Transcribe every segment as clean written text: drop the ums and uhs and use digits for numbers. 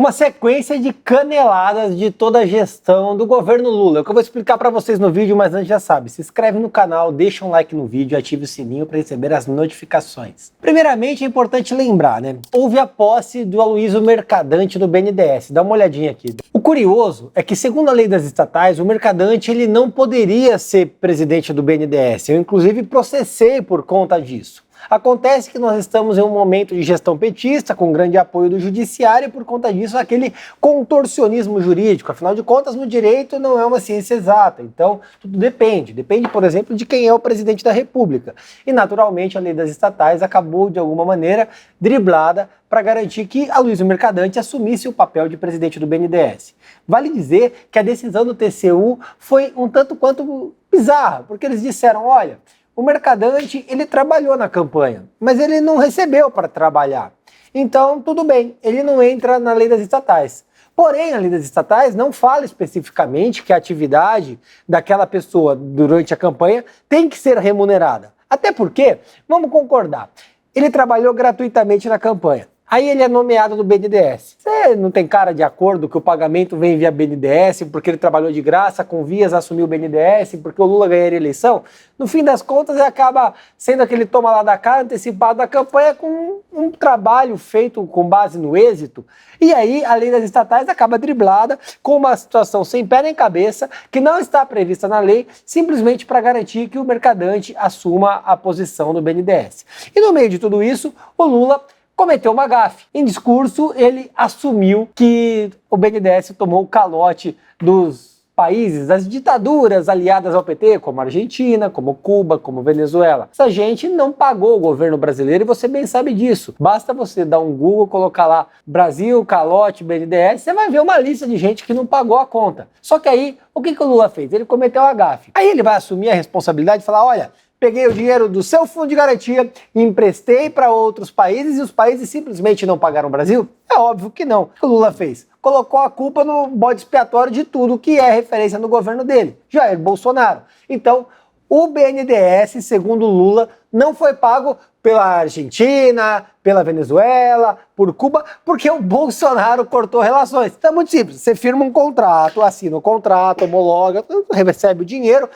Uma sequência de caneladas de toda a gestão do governo Lula. É o que eu vou explicar para vocês no vídeo, mas antes já sabe, se inscreve no canal, deixa um like no vídeo e ative o sininho para receber as notificações. Primeiramente é importante lembrar, houve a posse do Aloysio Mercadante do BNDES. Dá uma olhadinha aqui. O curioso é que, segundo a lei das estatais, o Mercadante ele não poderia ser presidente do BNDES. Eu inclusive processei por conta disso. Acontece que nós estamos em um momento de gestão petista, com grande apoio do judiciário, e por conta disso aquele contorcionismo jurídico. Afinal de contas, no direito não é uma ciência exata, então tudo depende. Depende, por exemplo, de quem é o presidente da República. E naturalmente a lei das estatais acabou, de alguma maneira, driblada para garantir que Aloysio Mercadante assumisse o papel de presidente do BNDES. Vale dizer que a decisão do TCU foi um tanto quanto bizarra, porque eles disseram, olha, o Mercadante, ele trabalhou na campanha, mas ele não recebeu para trabalhar. Então, tudo bem, ele não entra na lei das estatais. Porém, a lei das estatais não fala especificamente que a atividade daquela pessoa durante a campanha tem que ser remunerada. Até porque, vamos concordar, ele trabalhou gratuitamente na campanha. Aí ele é nomeado no BNDES. Você não tem cara de acordo que o pagamento vem via BNDES porque ele trabalhou de graça, com vias assumiu o BNDES, porque o Lula ganharia a eleição? No fim das contas, ele acaba sendo aquele toma lá da cá, antecipado da campanha, com um trabalho feito com base no êxito. E aí a lei das estatais acaba driblada com uma situação sem pé nem cabeça, que não está prevista na lei, simplesmente para garantir que o Mercadante assuma a posição do BNDES. E no meio de tudo isso, o Lula cometeu uma gafe. Em discurso, ele assumiu que o BNDES tomou o calote dos países, das ditaduras aliadas ao PT, como a Argentina, como Cuba, como Venezuela. Essa gente não pagou o governo brasileiro e você bem sabe disso. Basta você dar um Google, colocar lá Brasil, calote, BNDES, você vai ver uma lista de gente que não pagou a conta. Só que aí, o que o Lula fez? Ele cometeu a gafe. Aí ele vai assumir a responsabilidade e falar, olha, peguei o dinheiro do seu fundo de garantia e emprestei para outros países e os países simplesmente não pagaram o Brasil? É óbvio que não. O que o Lula fez? Colocou a culpa no bode expiatório de tudo que é referência no governo dele, Jair Bolsonaro. Então, o BNDES, segundo Lula, não foi pago pela Argentina, pela Venezuela, por Cuba, porque o Bolsonaro cortou relações. Então é muito simples, você firma um contrato, assina o contrato, homologa, recebe o dinheiro,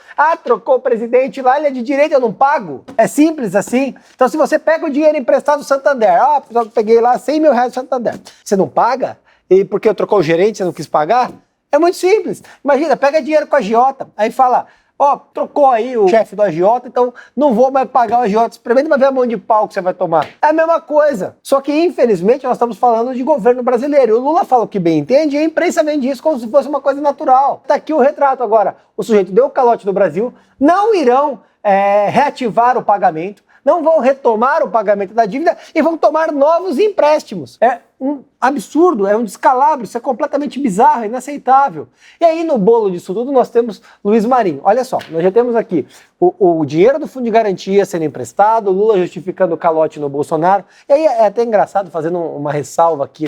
trocou o presidente lá, ele é de direita, eu não pago. É simples assim. Então se você pega o dinheiro emprestado do Santander, eu peguei lá 100 mil reais do Santander, você não paga? E porque eu trocou o gerente, você não quis pagar? É muito simples. Imagina, pega dinheiro com a agiota, aí fala, trocou aí o chefe do agiota, então não vou mais pagar o agiota. Experimenta pra ver a mão de pau que você vai tomar. É a mesma coisa. Só que, infelizmente, nós estamos falando de governo brasileiro. O Lula fala o que bem entende e a imprensa vende isso como se fosse uma coisa natural. Tá aqui o retrato agora. O sujeito deu o calote do Brasil, não irão reativar o pagamento, não vão retomar o pagamento da dívida e vão tomar novos empréstimos. É um absurdo, é um descalabro, isso é completamente bizarro, inaceitável. E aí no bolo disso tudo nós temos Luiz Marinho. Olha só, nós já temos aqui o dinheiro do fundo de garantia sendo emprestado, o Lula justificando o calote no Bolsonaro. E aí é até engraçado, fazendo uma ressalva aqui,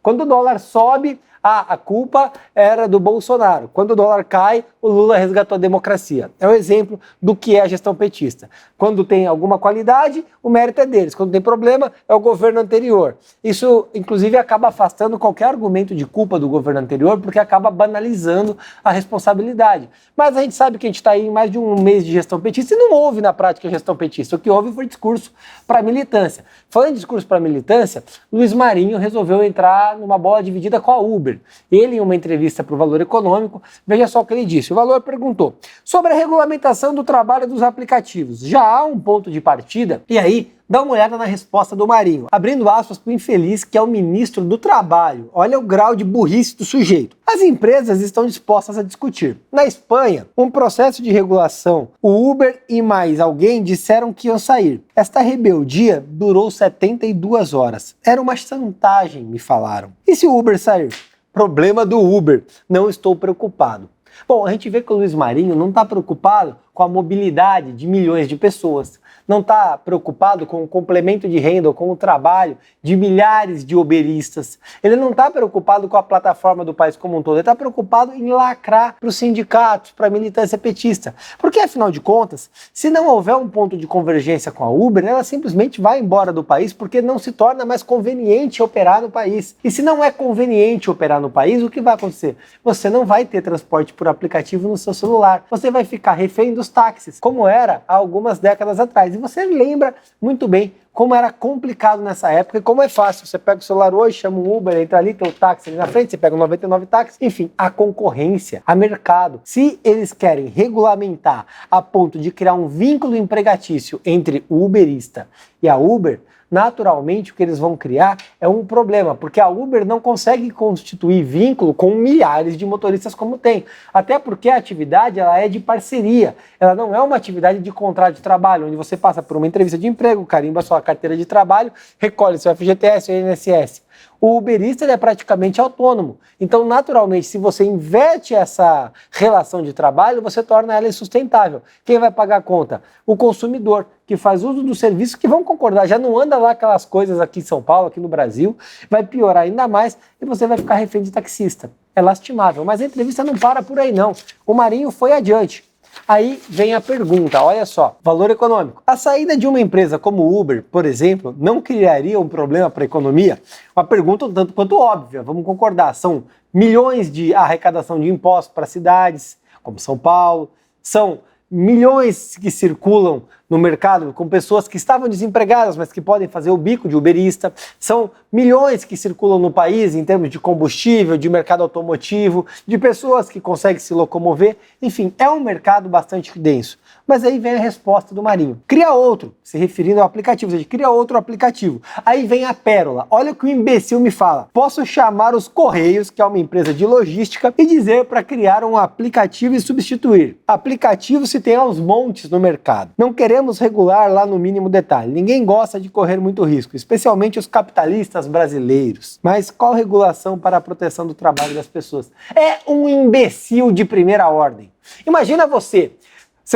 quando o dólar sobe, a culpa era do Bolsonaro. Quando o dólar cai, o Lula resgatou a democracia. É um exemplo do que é a gestão petista. Quando tem alguma qualidade, o mérito é deles. Quando tem problema, é o governo anterior. Isso, inclusive, acaba afastando qualquer argumento de culpa do governo anterior, porque acaba banalizando a responsabilidade. Mas a gente sabe que a gente está aí em mais de um mês de gestão petista e não houve na prática gestão petista. O que houve foi discurso para militância. Falando em discurso para militância, Luiz Marinho resolveu entrar numa bola dividida com a Uber. Ele, em uma entrevista para o Valor Econômico, veja só o que ele disse. O Valor perguntou sobre a regulamentação do trabalho dos aplicativos. Já há um ponto de partida? E aí, dá uma olhada na resposta do Marinho, abrindo aspas para o infeliz que é o ministro do Trabalho. Olha o grau de burrice do sujeito. As empresas estão dispostas a discutir. Na Espanha, um processo de regulação, o Uber e mais alguém disseram que iam sair. Esta rebeldia durou 72 horas. Era uma chantagem, me falaram. E se o Uber sair? Problema do Uber. Não estou preocupado. Bom, a gente vê que o Luiz Marinho não está preocupado com a mobilidade de milhões de pessoas, não está preocupado com o complemento de renda ou com o trabalho de milhares de uberistas, ele não está preocupado com a plataforma do país como um todo, ele está preocupado em lacrar para os sindicatos, para a militância petista. Porque, afinal de contas, se não houver um ponto de convergência com a Uber, ela simplesmente vai embora do país porque não se torna mais conveniente operar no país. E se não é conveniente operar no país, o que vai acontecer? Você não vai ter transporte por aplicativo no seu celular, você vai ficar refém dos táxis, como era há algumas décadas atrás. E você lembra muito bem como era complicado nessa época e como é fácil. Você pega o celular hoje, chama um Uber, entra ali, tem o táxi ali na frente, você pega um 99 táxi. Enfim, a concorrência, a mercado. Se eles querem regulamentar a ponto de criar um vínculo empregatício entre o uberista e a Uber, naturalmente o que eles vão criar é um problema, porque a Uber não consegue constituir vínculo com milhares de motoristas como tem. Até porque a atividade ela é de parceria, ela não é uma atividade de contrato de trabalho, onde você passa por uma entrevista de emprego, carimba sua carteira de trabalho, recolhe seu FGTS, seu INSS. O uberista ele é praticamente autônomo. Então, naturalmente, se você inverte essa relação de trabalho, você torna ela insustentável. Quem vai pagar a conta? O consumidor, que faz uso dos serviços que vão concordar. Já não anda lá aquelas coisas aqui em São Paulo, aqui no Brasil, vai piorar ainda mais e você vai ficar refém de taxista. É lastimável, mas a entrevista não para por aí não. O Marinho foi adiante. Aí vem a pergunta, olha só, valor econômico. A saída de uma empresa como o Uber, por exemplo, não criaria um problema para a economia? Uma pergunta um tanto quanto óbvia, vamos concordar. São milhões de arrecadação de impostos para cidades, como São Paulo, são milhões que circulam no mercado com pessoas que estavam desempregadas, mas que podem fazer o bico de uberista. São milhões que circulam no país em termos de combustível, de mercado automotivo, de pessoas que conseguem se locomover. Enfim, é um mercado bastante denso. Mas aí vem a resposta do Marinho. Cria outro, se referindo ao aplicativo, ou seja, cria outro aplicativo. Aí vem a pérola. Olha o que o imbecil me fala. Posso chamar os Correios, que é uma empresa de logística, e dizer para criar um aplicativo e substituir. Aplicativo se tem aos montes no mercado. Não queremos regular lá no mínimo detalhe. Ninguém gosta de correr muito risco, especialmente os capitalistas brasileiros. Mas qual regulação para a proteção do trabalho das pessoas? É um imbecil de primeira ordem. Imagina você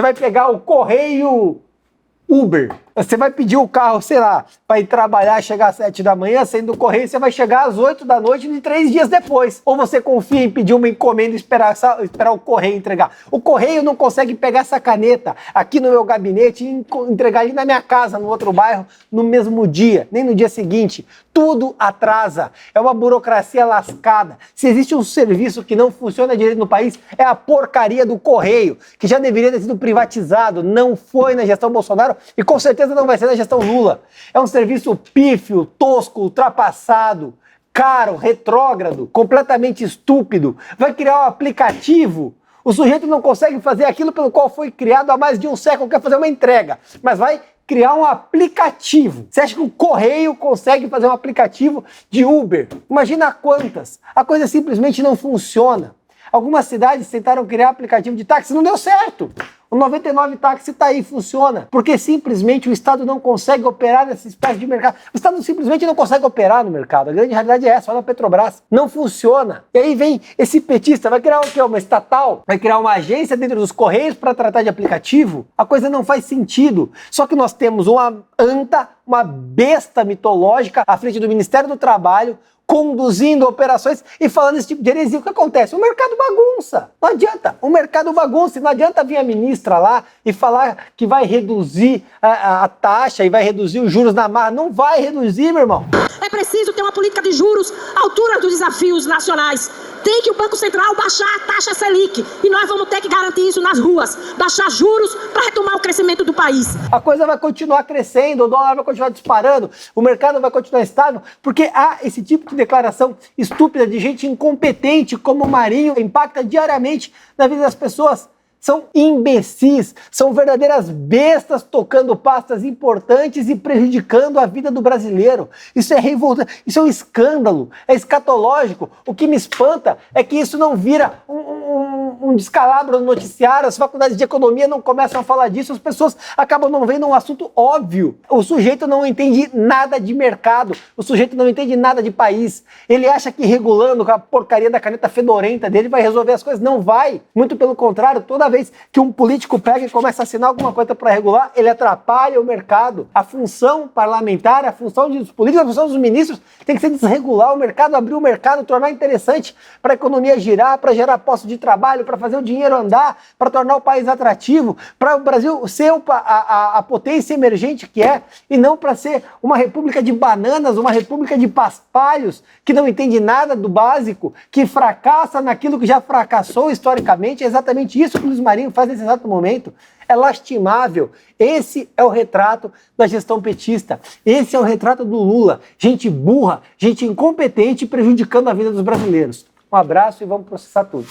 vai pegar o correio Uber, você vai pedir o carro, sei lá, para ir trabalhar, chegar às 7 da manhã, saindo do correio, você vai chegar às 8 da noite de 3 dias depois. Ou você confia em pedir uma encomenda e esperar o correio entregar. O correio não consegue pegar essa caneta aqui no meu gabinete e entregar ali na minha casa, no outro bairro, no mesmo dia, nem no dia seguinte. Tudo atrasa. É uma burocracia lascada. Se existe um serviço que não funciona direito no país, é a porcaria do correio, que já deveria ter sido privatizado. Não foi na gestão Bolsonaro e com certeza não vai ser na gestão Lula. É um serviço pífio, tosco, ultrapassado, caro, retrógrado, completamente estúpido. Vai criar um aplicativo. O sujeito não consegue fazer aquilo pelo qual foi criado há mais de um século, quer fazer uma entrega, mas vai criar um aplicativo. Você acha que o correio consegue fazer um aplicativo de Uber? Imagina quantas. A coisa simplesmente não funciona. Algumas cidades tentaram criar aplicativo de táxi, não deu certo. O 99 táxi está aí, funciona. Porque simplesmente o Estado não consegue operar nessa espécie de mercado. O Estado simplesmente não consegue operar no mercado. A grande realidade é essa, olha a Petrobras. Não funciona. E aí vem esse petista, vai criar o quê? Uma estatal? Vai criar uma agência dentro dos Correios para tratar de aplicativo? A coisa não faz sentido. Só que nós temos uma anta, uma besta mitológica à frente do Ministério do Trabalho, conduzindo operações e falando esse tipo de heresia. O que acontece? O mercado bagunça. Não adianta. O mercado bagunça. Não adianta vir a ministra lá e falar que vai reduzir a taxa e vai reduzir os juros na marra. Não vai reduzir, meu irmão. É preciso ter uma política de juros à altura dos desafios nacionais. Tem que o Banco Central baixar a taxa Selic. E nós vamos ter que garantir isso nas ruas. Baixar juros para retomar o crescimento do país. A coisa vai continuar crescendo, o dólar vai continuar disparando, o mercado vai continuar estável, porque há esse tipo de declaração estúpida de gente incompetente como o Marinho, impacta diariamente na vida das pessoas. São imbecis, são verdadeiras bestas tocando pastas importantes e prejudicando a vida do brasileiro. Isso é revoltante, isso é um escândalo, é escatológico. O que me espanta é que isso não vira um descalabro no noticiário, as faculdades de economia não começam a falar disso, as pessoas acabam não vendo um assunto óbvio. O sujeito não entende nada de mercado, o sujeito não entende nada de país. Ele acha que regulando com a porcaria da caneta fedorenta dele vai resolver as coisas. Não vai. Muito pelo contrário, toda vez que um político pega e começa a assinar alguma coisa para regular, ele atrapalha o mercado. A função parlamentar, a função dos políticos, a função dos ministros tem que ser desregular o mercado, abrir o mercado, tornar interessante para a economia girar, para gerar postos de trabalho, para fazer o dinheiro andar, para tornar o país atrativo, para o Brasil ser a potência emergente que é, e não para ser uma república de bananas, uma república de paspalhos, que não entende nada do básico, que fracassa naquilo que já fracassou historicamente. É exatamente isso que o Luiz Marinho faz nesse exato momento. É lastimável. Esse é o retrato da gestão petista. Esse é o retrato do Lula. Gente burra, gente incompetente prejudicando a vida dos brasileiros. Um abraço e vamos processar tudo.